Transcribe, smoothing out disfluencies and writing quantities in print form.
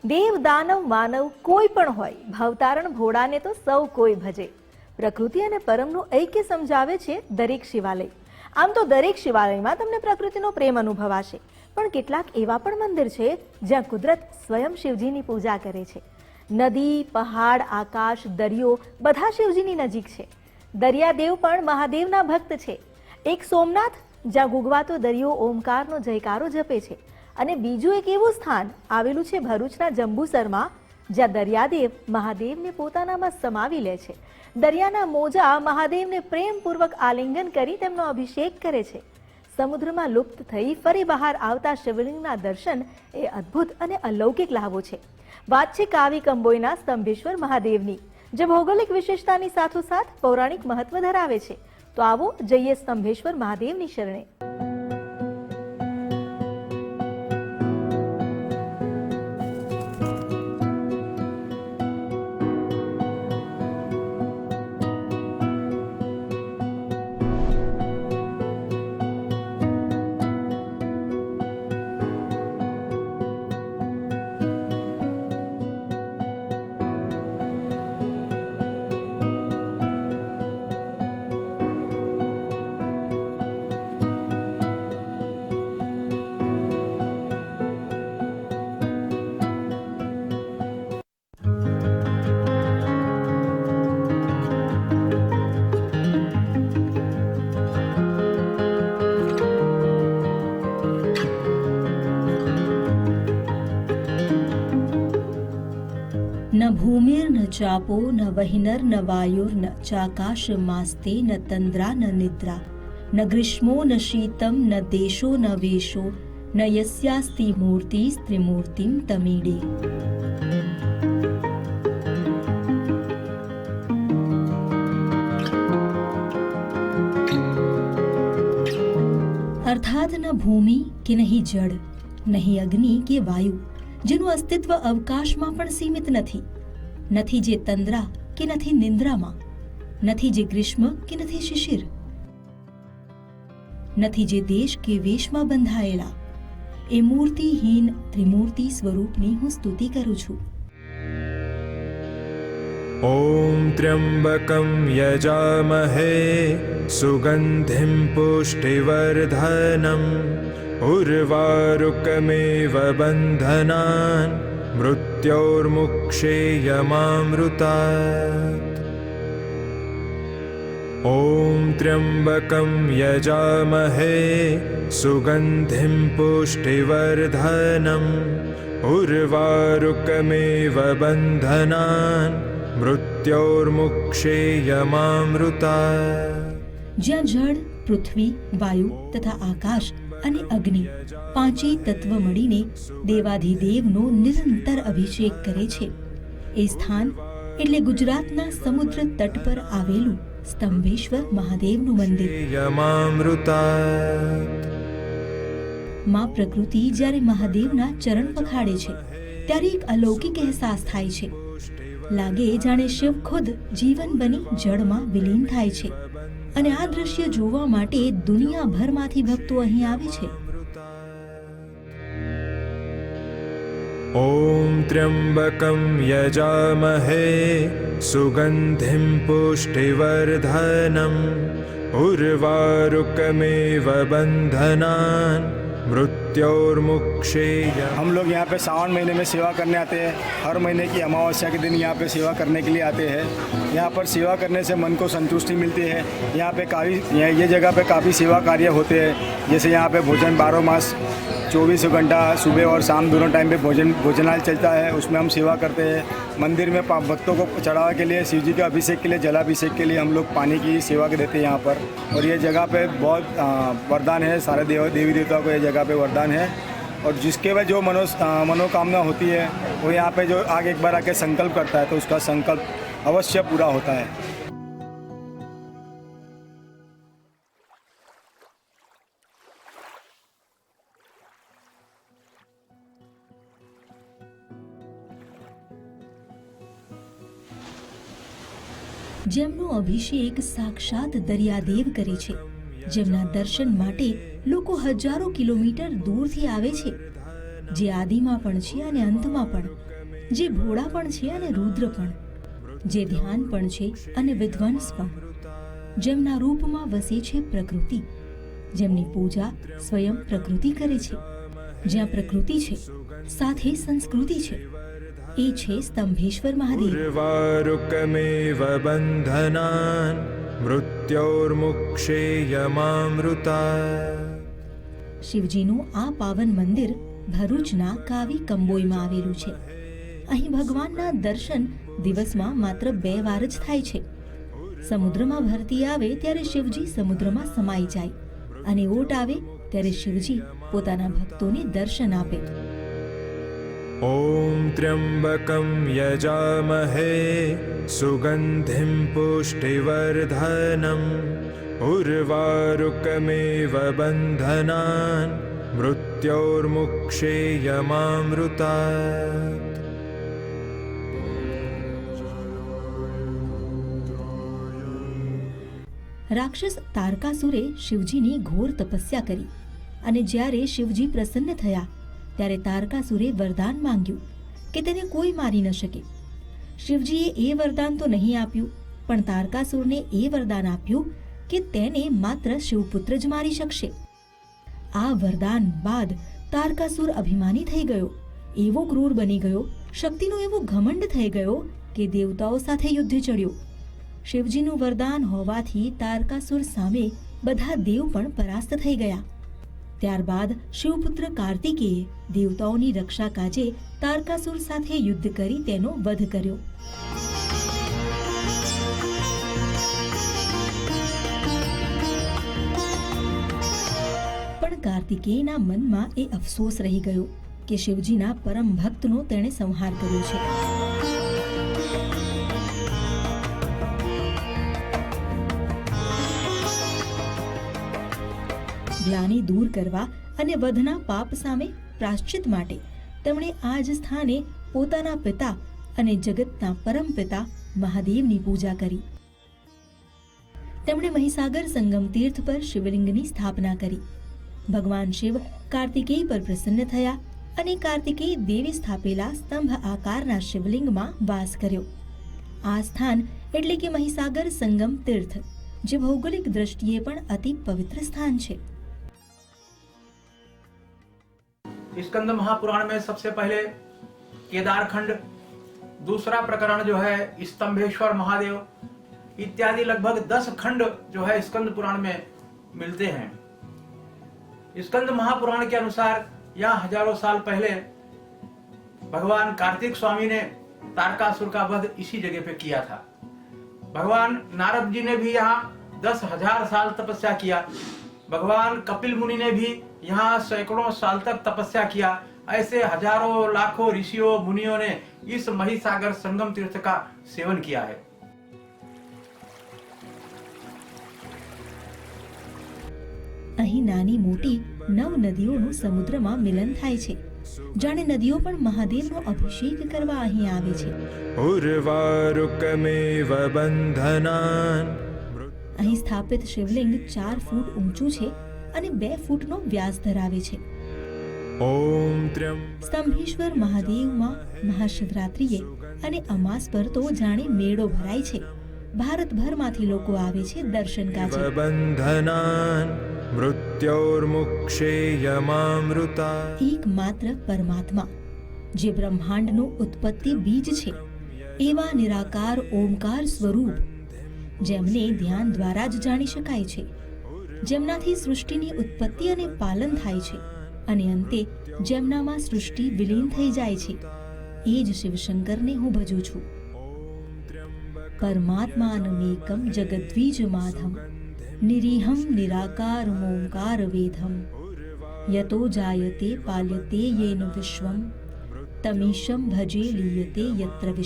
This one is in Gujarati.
દેવ દાનવ માનવ કોઈ પણ હોય, ભવતારણ ભોળાને તો સૌ કોઈ ભજે. પ્રકૃતિ અને પરમનું ઐક્ય સમજાવે છે દરેક શિવાલય. આમ તો દરેક શિવાલયમાં તમને પ્રકૃતિનો પ્રેમ અનુભવાશે, પણ કેટલાક એવા પણ મંદિર છે જ્યાં કુદરત સ્વયં શિવજીની પૂજા કરે છે. નદી, પહાડ, આકાશ, દરિયો બધા શિવજીની નજીક છે. દરિયાદેવ પણ મહાદેવના ભક્ત છે. એક સોમનાથ જ્યાં ગુગવાતો દરિયો ઓમકારનો જયકારો જપે છે, અને બીજું એક એવું સ્થાન આવેલું છે ભરૂચના જંબુસરમાં, જ્યાં દરિયાદેવ મહાદેવને પોતાનામાં સમાવી લે છે. દરિયાના મોજા મહાદેવને પ્રેમપૂર્વક આલિંગન કરી તેમનો અભિષેક કરે છે. સમુદ્રમાં લુપ્ત થઈ ફરી બહાર આવતા શિવલિંગના દર્શન એ અદ્ભુત અને અલૌકિક લાભો છે. વાત છે કાવી કંબોઈના સ્તંભેશ્વર મહાદેવની, જે ભૌગોલિક વિશેષતાની સાથોસાથ પૌરાણિક મહત્વ ધરાવે છે. તો આવો જઈએ સ્તંભેશ્વર મહાદેવની શરણે. न भूमिर्न चापो न वहिनर न वायुर्न चाकाश मास्ते न तंद्रा न निद्रा न ग्रीष्मो न शीतम न देशो न वेशो न यस्यास्ति मूर्ति त्रिमूर्तिम तमीडे. अर्थात न भूमि કે નહીં જળ, નહીં અગ્નિ કે વાયુ, જેનું અસ્તિત્વ અવકાશમાં પણ સીમિત નથી. નથી જે તંદ્રા કે નથી નિંદ્રામાં, નથી જે ગ્રીષ્મ કે નથી શિશિર, નથી જે દેશ કે વેશમાં બંધાયેલા, એ મૂર્તિહીન ત્રિમૂર્તિ સ્વરૂપની હું સ્તુતિ કરું છું. ઓમ ત્ર્યંબકમ યજામહે સુગંધિમ પુષ્ટિવર્ધનમ ઉર્વારુકમેવ બંધનાન મૃત્યોર્મુક્ષેયમામૃતાત. ઓમ ત્ર્યંબકમ યજામહે સુગંધિમ પુષ્ટિવર્ધનમ ઉર્વારુકમેવ બંધનાન મૃત્યોર્મુક્ષેયમામૃતાત. જ્યાં જળ, પૃથ્વી, વાયુ તથા આકાશ અને અગ્નિ પાંચેય તત્વ મળીને દેવાધિદેવનો નિરંતર અભિષેક કરે છે, એ સ્થાન એટલે ગુજરાતના સમુદ્ર તટ પર આવેલું સ્તંભેશ્વર મહાદેવનું મંદિર. માં પ્રકૃતિ જ્યારે મહાદેવના ચરણ પખાડે છે, ત્યારે એક અલૌકિક અહેસાસ થાય છે. લાગે જાણે શિવ ખુદ જીવન બની જળમાં વિલીન થાય છે, અને આ દ્રશ્ય જોવા માટે દુનિયાભરમાંથી ભક્તો અહીં આવે છે. ઓમ ત્ર્યંબકમ યજામહે સુગંધિમ પુષ્ટિવર્ધનમ ઉર્વારુકમેવ બંધનાન मृत्योर्मुक्षेय. हम लोग यहाँ पे सावन महीने में सेवा करने आते हैं. हर महीने की अमावस्या के दिन यहाँ पे सेवा करने के लिए आते हैं. यहाँ पर सेवा करने से मन को संतुष्टि मिलती है. यहाँ पे ये जगह पे काफ़ी सेवा कार्य होते हैं. जैसे यहाँ पे भोजन 12 मास 24 घंटा सुबह और शाम दोनों टाइम पे भोजनालय चलता है, उसमें हम सेवा करते हैं. मंदिर में भक्तों को चढ़ावा के लिए, शिव जी के अभिषेक के लिए, जलाभिषेक के लिए हम लोग पानी की सेवा देते हैं यहाँ पर. और ये जगह पे बहुत वरदान है, सारे देवी देवताओं को ये जगह पे वरदान है. और जिसके वजह जो मनोकामना होती है वो यहाँ पे जो आगे एक बार आके संकल्प करता है तो उसका संकल्प अवश्य पूरा होता है. જેમનો અભિષેક સાક્ષાત દરિયાદેવ કરે છે, જેમના દર્શન માટે લોકો હજારો કિલોમીટર દૂરથી આવે છે, જે આદિમાં પણ છે અને અંતમાં પણ, જે ભોળા પણ છે અને રુદ્ર પણ, જે ધ્યાન પણ છે અને વિધ્વંસ પણ, જેમના રૂપમાં વસે છે પ્રકૃતિ, જેમની પૂજા સ્વયં પ્રકૃતિ કરે છે, જ્યાં પ્રકૃતિ છે સાથે સંસ્કૃતિ છે, એ છે સ્તંભેશ્વર મહાદેવ. ઉર્વારુકમેવ બંધનાન મૃત્યોર્મુક્ષેયમામૃતા. શિવજીનું આ પાવન મંદિર ભરૂચના કાવી કંબોઈમાં આવેલું છે. અહીં ભગવાનના દર્શન દિવસમાં માત્ર 2 વાર જ થાય છે. સમુદ્રમાં ભરતી આવે ત્યારે શિવજી સમુદ્રમાં સમાઈ જાય અને ઓટ આવે ત્યારે શિવજી પોતાના ભક્તોને દર્શન આપે. ઓમ ત્ર્યંબકમ યજામહે સુગંધિમ પુષ્ટિવર્ધનમ ઉર્વારુકમેવ બંધનાન મૃત્યોર્મુક્ષેયમામૃતાત. રાક્ષસ તારકાસુરે શિવજીની ઘોર તપસ્યા કરી અને જ્યારે શિવજી પ્રસન્ન થયા ત્યારે તારકાસુરે વરદાન માંગ્યું કે તેને કોઈ મારી ન શકે. શિવજીએ એ વરદાન તો નહીં આપ્યું, પણ તારકાસુરને એ વરદાન આપ્યું કે તેને માત્ર શિવપુત્ર જ મારી શકશે. આ વરદાન બાદ તારકાસુર અભિમાની થઈ ગયો, એવો ક્રૂર બની ગયો, શક્તિનો એવો ઘમંડ થઈ ગયો કે દેવતાઓ સાથે યુદ્ધ ચડ્યો. શિવજીનું વરદાન હોવાથી તારકાસુર સામે બધા દેવ પણ પરાસ્ત થઈ ગયા. ત્યારબાદ શિવપુત્ર કાર્તિકેયે દેવતાઓની રક્ષા કાજે તારકાસુર સાથે યુદ્ધ કરી તેનો વધ કર્યો. પણ કાર્તિકેયના મનમાં એ અફસોસ રહી ગયો કે શિવજીના પરમ ભક્તનો તેણે સંહાર કર્યો છે. ગ્લાનિ દૂર કરવા અને વધના પાપ સામે પ્રાશ્ચિત માટે તેમણે આ જ સ્થાને પોતાના પિતા અને જગતના પરમ પિતા મહાદેવની પૂજા કરી. તેમણે મહીસાગર સંગમ તીર્થ પર શિવલિંગની સ્થાપના કરી. ભગવાન શિવ કાર્તિકેય પર પ્રસન્ન થયા અને કાર્તિકેય દેવી સ્થાપેલા સ્તંભ આકારના શિવલિંગમાં વાસ કર્યો. આ સ્થાન એટલે કે મહીસાગર સંગમ તીર્થ, જે ભૌગોલિક દ્રષ્ટિએ પણ અતિ પવિત્ર સ્થાન છે. स्कंद महापुराण में सबसे पहले केदार खंड, दूसरा प्रकरण जो है स्तंभेश्वर महादेव इत्यादि लगभग 10 खंड जो है स्कंद पुराण में मिलते हैं. स्कंद महापुराण के अनुसार यहाँ हजारों साल पहले भगवान कार्तिक स्वामी ने तारकासुर का वध इसी जगह पे किया था. भगवान नारद जी ने भी यहाँ 10,000 साल तपस्या किया. भगवान कपिल मुनि ने भी यहाँ सैकड़ों साल तक तपस्या किया. ऐसे हजारों लाखों ऋषियों मुनियों ने इस महीसागर संगम तीर्थ का सेवन किया है. અહીં નાની મોટી 9 નદીઓનું સમુદ્રમાં મિલન થાય છે. જાણે નદીઓ પણ મહાદેવનો અભિષેક કરવા અહીં આવે છે. ઉર્વારુકમેવ બંધનાન. અહીં સ્થાપિત શિવલિંગ 4 ફૂટ ઊંચું છે અને 2 ફૂટનો વ્યાસ ધરાવે છે. ઓમ ત્ર્યમ. સ્તંભેશ્વર મહાદેવમાં મહાશિવરાત્રિએ અને અમાસ પર તો જાણે મેળો ભરાય છે. ભારતભરમાંથી લોકો આવે છે દર્શન કાજે. બંધનાન મૃત્યોર્મુક્ષેયમામૃતા. એકમાત્ર પરમાત્મા, જે બ્રહ્માંડનું ઉત્પત્તિ બીજ છે, એવા નિરાકાર ઓમકાર સ્વરૂપ, જેમને ધ્યાન દ્વારા જ જાણી શકાય છે, જેમનાથી સૃષ્ટિની ઉત્પત્તિ અને પાલન થાય છે અને અંતે જેમનામાં સૃષ્ટિ વિલીન થઈ જાય છે, એ જ શિવશંકરને હું ભજું છું. પરમાત્માનમેકમ જગદ્વિજમાધમ નિરીહમ નિરાકારમોંકાર વેધમ યતો જાયતે પાલ્યતે યેન વિશ્વમ તમીશમ ભજે લીયતે યત્ર વિશ્વમ.